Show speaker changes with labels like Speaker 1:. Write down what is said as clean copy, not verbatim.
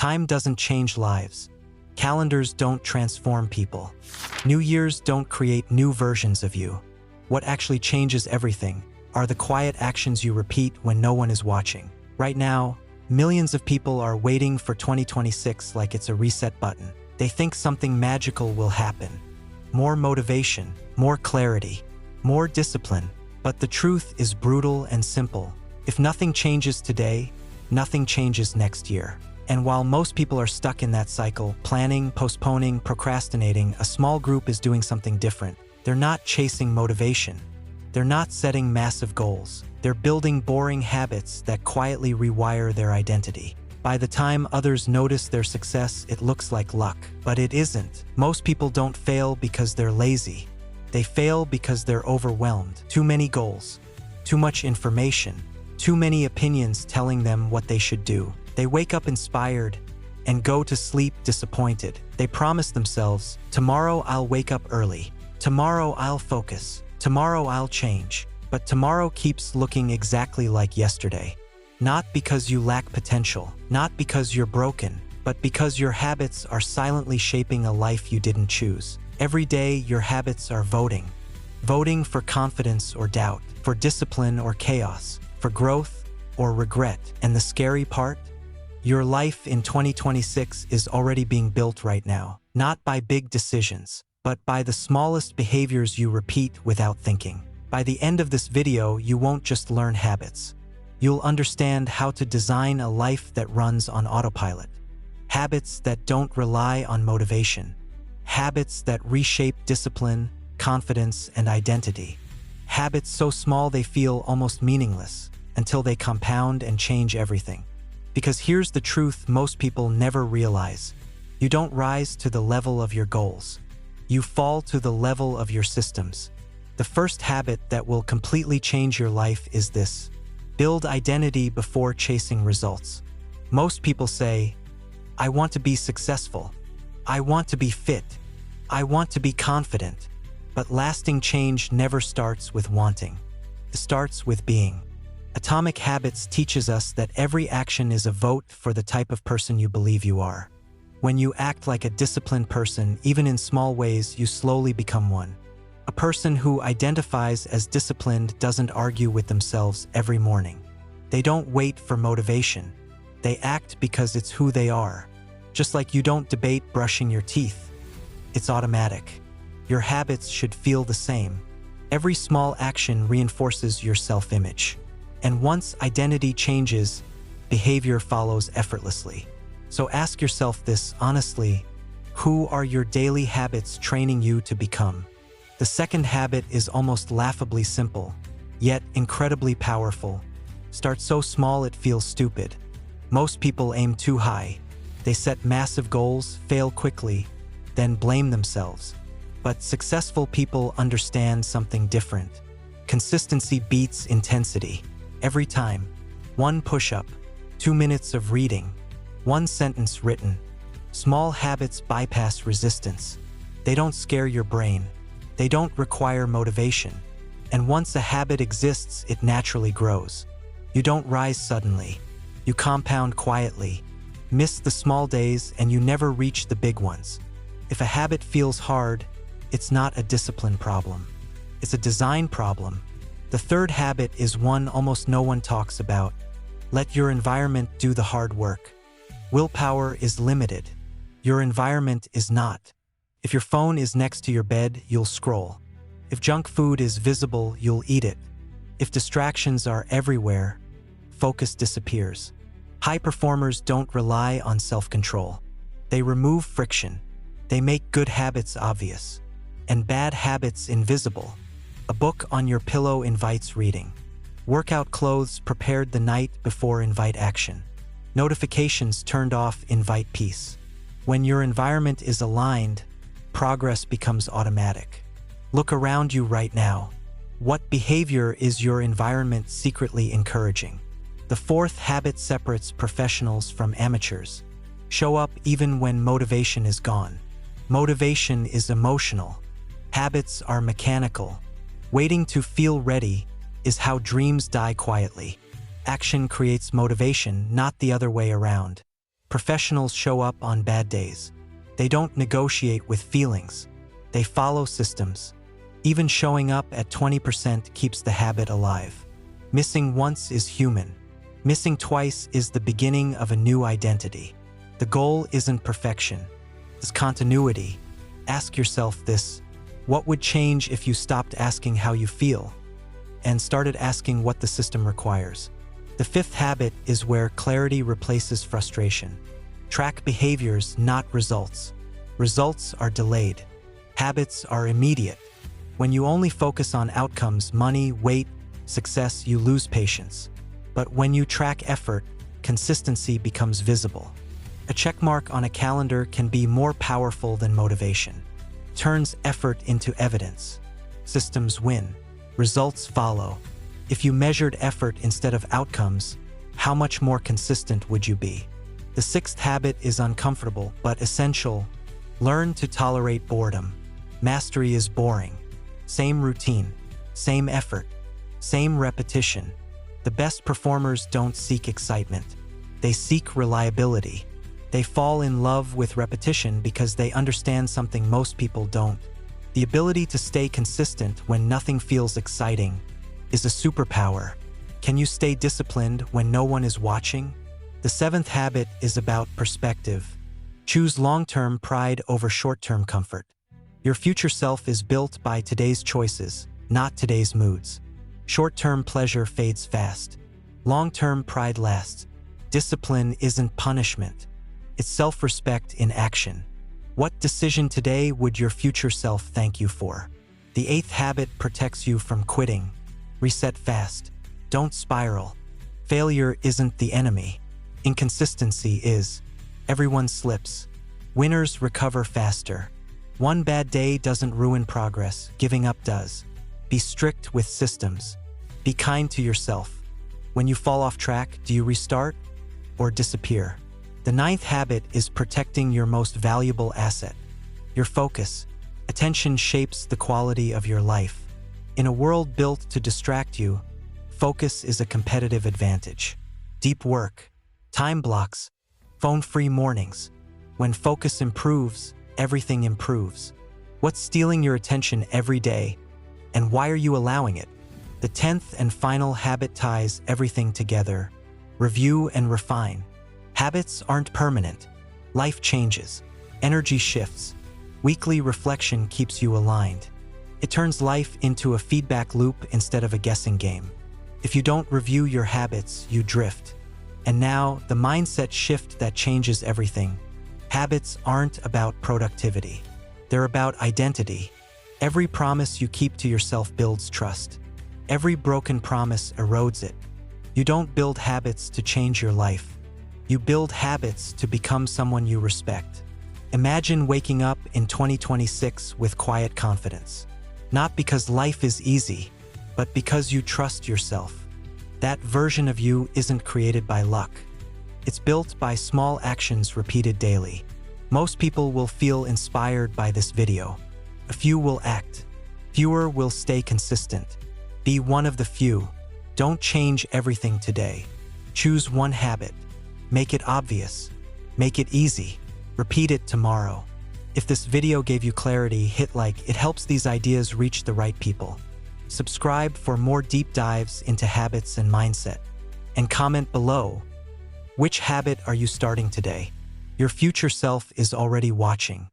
Speaker 1: Time doesn't change lives. Calendars don't transform people. New Year's don't create new versions of you. What actually changes everything are the quiet actions you repeat when no one is watching. Right now, millions of people are waiting for 2026 like it's a reset button. They think something magical will happen. More motivation, more clarity, more discipline. But the truth is brutal and simple. If nothing changes today, nothing changes next year. And while most people are stuck in that cycle, planning, postponing, procrastinating, a small group is doing something different. They're not chasing motivation. They're not setting massive goals. They're building boring habits that quietly rewire their identity. By the time others notice their success, it looks like luck. But it isn't. Most people don't fail because they're lazy. They fail because they're overwhelmed. Too many goals, too much information, too many opinions telling them what they should do. They wake up inspired and go to sleep disappointed. They promise themselves, tomorrow I'll wake up early. Tomorrow I'll focus. Tomorrow I'll change. But tomorrow keeps looking exactly like yesterday. Not because you lack potential, not because you're broken, but because your habits are silently shaping a life you didn't choose. Every day, your habits are voting. Voting for confidence or doubt, for discipline or chaos, for growth or regret. And the scary part? Your life in 2026 is already being built right now, not by big decisions, but by the smallest behaviors you repeat without thinking. By the end of this video, you won't just learn habits. You'll understand how to design a life that runs on autopilot. Habits that don't rely on motivation. Habits that reshape discipline, confidence, and identity. Habits so small they feel almost meaningless until they compound and change everything. Because here's the truth most people never realize. You don't rise to the level of your goals. You fall to the level of your systems. The first habit that will completely change your life is this: build identity before chasing results. Most people say, I want to be successful. I want to be fit. I want to be confident. But lasting change never starts with wanting. It starts with being. Atomic Habits teaches us that every action is a vote for the type of person you believe you are. When you act like a disciplined person, even in small ways, you slowly become one. A person who identifies as disciplined doesn't argue with themselves every morning. They don't wait for motivation. They act because it's who they are. Just like you don't debate brushing your teeth. It's automatic. Your habits should feel the same. Every small action reinforces your self-image. And once identity changes, behavior follows effortlessly. So ask yourself this honestly: who are your daily habits training you to become? The second habit is almost laughably simple, yet incredibly powerful. Start so small it feels stupid. Most people aim too high. They set massive goals, fail quickly, then blame themselves. But successful people understand something different. Consistency beats intensity. Every time. 1 push-up, 2 minutes of reading, 1 sentence written. Small habits bypass resistance. They don't scare your brain. They don't require motivation. And once a habit exists, it naturally grows. You don't rise suddenly. You compound quietly. Miss the small days and you never reach the big ones. If a habit feels hard, it's not a discipline problem. It's a design problem. The third habit is one almost no one talks about. Let your environment do the hard work. Willpower is limited. Your environment is not. If your phone is next to your bed, you'll scroll. If junk food is visible, you'll eat it. If distractions are everywhere, focus disappears. High performers don't rely on self-control. They remove friction. They make good habits obvious and bad habits invisible. A book on your pillow invites reading. Workout clothes prepared the night before invite action. Notifications turned off invite peace. When your environment is aligned, progress becomes automatic. Look around you right now. What behavior is your environment secretly encouraging? The fourth habit separates professionals from amateurs. Show up even when motivation is gone. Motivation is emotional. Habits are mechanical. Waiting to feel ready is how dreams die quietly. Action creates motivation, not the other way around. Professionals show up on bad days. They don't negotiate with feelings. They follow systems. Even showing up at 20% keeps the habit alive. Missing once is human. Missing twice is the beginning of a new identity. The goal isn't perfection. It's continuity. Ask yourself this: what would change if you stopped asking how you feel and started asking what the system requires? The fifth habit is where clarity replaces frustration. Track behaviors, not results. Results are delayed. Habits are immediate. When you only focus on outcomes, money, weight, success, you lose patience. But when you track effort, consistency becomes visible. A checkmark on a calendar can be more powerful than motivation. Turns effort into evidence. Systems win. Results follow. If you measured effort instead of outcomes, how much more consistent would you be? The sixth habit is uncomfortable but essential. Learn to tolerate boredom. Mastery is boring. Same routine, same effort, same repetition. The best performers don't seek excitement. They seek reliability. They fall in love with repetition because they understand something most people don't. The ability to stay consistent when nothing feels exciting is a superpower. Can you stay disciplined when no one is watching? The seventh habit is about perspective. Choose long-term pride over short-term comfort. Your future self is built by today's choices, not today's moods. Short-term pleasure fades fast. Long-term pride lasts. Discipline isn't punishment. It's self-respect in action. What decision today would your future self thank you for? The eighth habit protects you from quitting. Reset fast. Don't spiral. Failure isn't the enemy. Inconsistency is. Everyone slips. Winners recover faster. One bad day doesn't ruin progress, giving up does. Be strict with systems. Be kind to yourself. When you fall off track, do you restart or disappear? The ninth habit is protecting your most valuable asset, your focus. Attention shapes the quality of your life. In a world built to distract you, focus is a competitive advantage. Deep work, time blocks, phone-free mornings. When focus improves, everything improves. What's stealing your attention every day, and why are you allowing it? The 10th and final habit ties everything together. Review and refine. Habits aren't permanent. Life changes. Energy shifts. Weekly reflection keeps you aligned. It turns life into a feedback loop instead of a guessing game. If you don't review your habits, you drift. And now, the mindset shift that changes everything. Habits aren't about productivity. They're about identity. Every promise you keep to yourself builds trust. Every broken promise erodes it. You don't build habits to change your life. You build habits to become someone you respect. Imagine waking up in 2026 with quiet confidence. Not because life is easy, but because you trust yourself. That version of you isn't created by luck. It's built by small actions repeated daily. Most people will feel inspired by this video. A few will act. Fewer will stay consistent. Be one of the few. Don't change everything today. Choose one habit. Make it obvious. Make it easy. Repeat it tomorrow. If this video gave you clarity, hit like. It helps these ideas reach the right people. Subscribe for more deep dives into habits and mindset. And comment below. Which habit are you starting today? Your future self is already watching.